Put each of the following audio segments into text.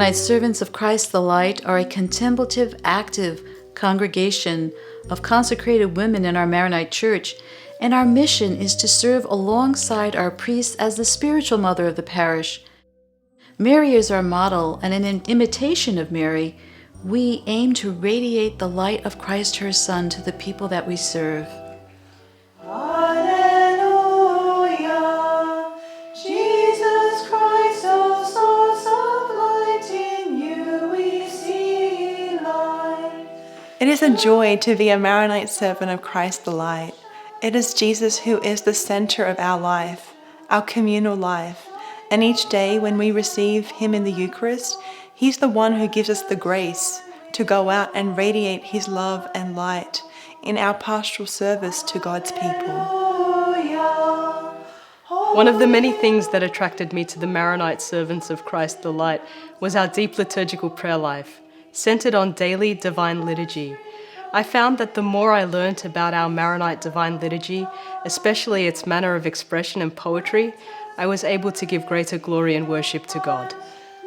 Maronite Servants of Christ the Light are a contemplative, active congregation of consecrated women in our Maronite Church, and our mission is to serve alongside our priest as the spiritual mother of the parish. Mary is our model, and in imitation of Mary, we aim to radiate the light of Christ her Son to the people that we serve. Alleluia, Jesus Christ, O source of light, in you we see light. It is a joy to be a Maronite servant of Christ the Light. It is Jesus who is the center of our life, our communal life, and each day when we receive Him in the Eucharist, He's the one who gives us the grace to go out and radiate His love and light in our pastoral service to God's people. One of the many things that attracted me to the Maronite Servants of Christ the Light was our deep liturgical prayer life, centered on daily divine liturgy. I found that the more I learnt about our Maronite divine liturgy, especially its manner of expression and poetry, I was able to give greater glory and worship to God.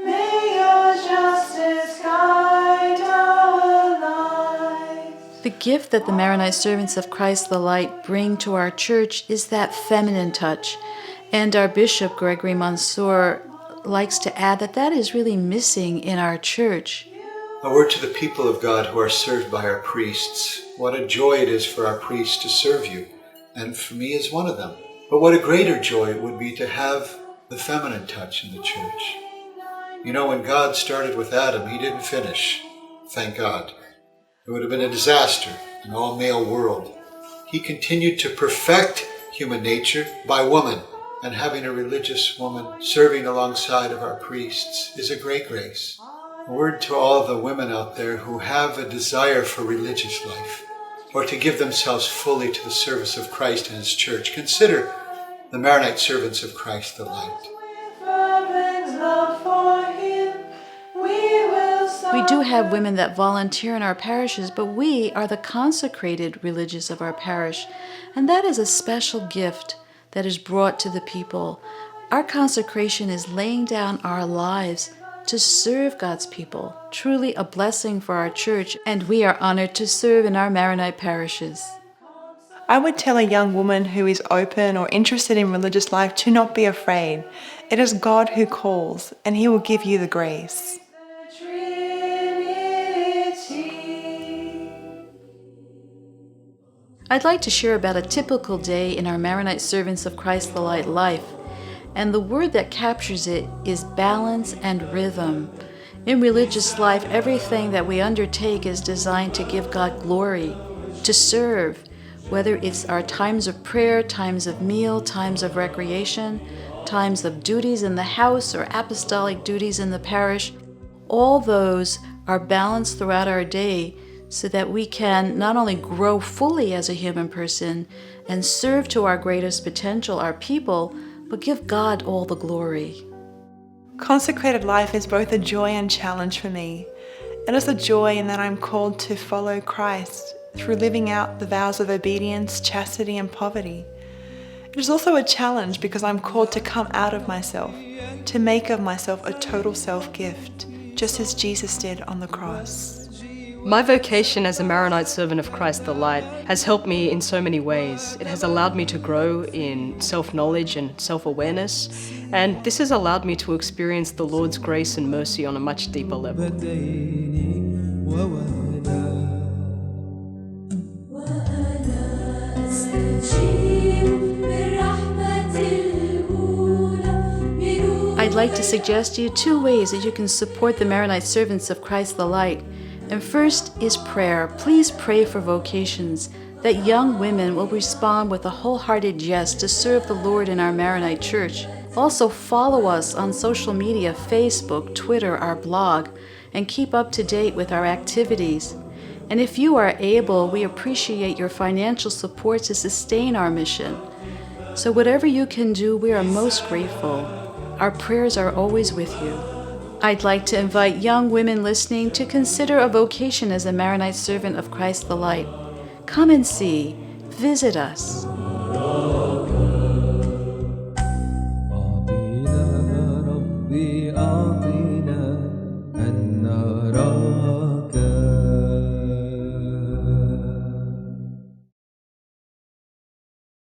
May your justice guide our lives. The gift that the Maronite Servants of Christ the Light bring to our church is that feminine touch, and our Bishop Gregory Mansour likes to add that that is really missing in our church. A word to the people of God who are served by our priests. What a joy it is for our priests to serve you, and for me as one of them. But what a greater joy it would be to have the feminine touch in the church. You know, when God started with Adam, He didn't finish. Thank God. It would have been a disaster, an all-male world. He continued to perfect human nature by woman, and having a religious woman serving alongside of our priests is a great grace. A word to all the women out there who have a desire for religious life, or to give themselves fully to the service of Christ and His church. Consider the Maronite Servants of Christ the Light. We do have women that volunteer in our parishes, but we are the consecrated religious of our parish, and that is a special gift that is brought to the people. Our consecration is laying down our lives to serve God's people, truly a blessing for our church, and we are honored to serve in our Maronite parishes. I would tell a young woman who is open or interested in religious life to not be afraid. It is God who calls, and He will give you the grace. I'd like to share about a typical day in our Maronite Servants of Christ the Light life, and the word that captures it is balance and rhythm. In religious life, everything that we undertake is designed to give God glory, to serve, whether it's our times of prayer, times of meal, times of recreation, times of duties in the house or apostolic duties in the parish. All those are balanced throughout our day so that we can not only grow fully as a human person and serve to our greatest potential, our people, but give God all the glory. Consecrated life is both a joy and challenge for me. It is a joy in that I'm called to follow Christ through living out the vows of obedience, chastity, and poverty. It is also a challenge because I'm called to come out of myself, to make of myself a total self-gift, just as Jesus did on the cross. My vocation as a Maronite Servant of Christ the Light has helped me in so many ways. It has allowed me to grow in self-knowledge and self-awareness, and this has allowed me to experience the Lord's grace and mercy on a much deeper level. I'd like to suggest to you 2 ways that you can support the Maronite Servants of Christ the Light. And first is prayer. Please pray for vocations, that young women will respond with a wholehearted yes to serve the Lord in our Maronite Church. Also follow us on social media, Facebook, Twitter, our blog, and keep up to date with our activities. And if you are able, we appreciate your financial support to sustain our mission. So whatever you can do, we are most grateful. Our prayers are always with you. I'd like to invite young women listening to consider a vocation as a Maronite Servant of Christ the Light. Come and see. Visit us. أعطينا ربي أعطينا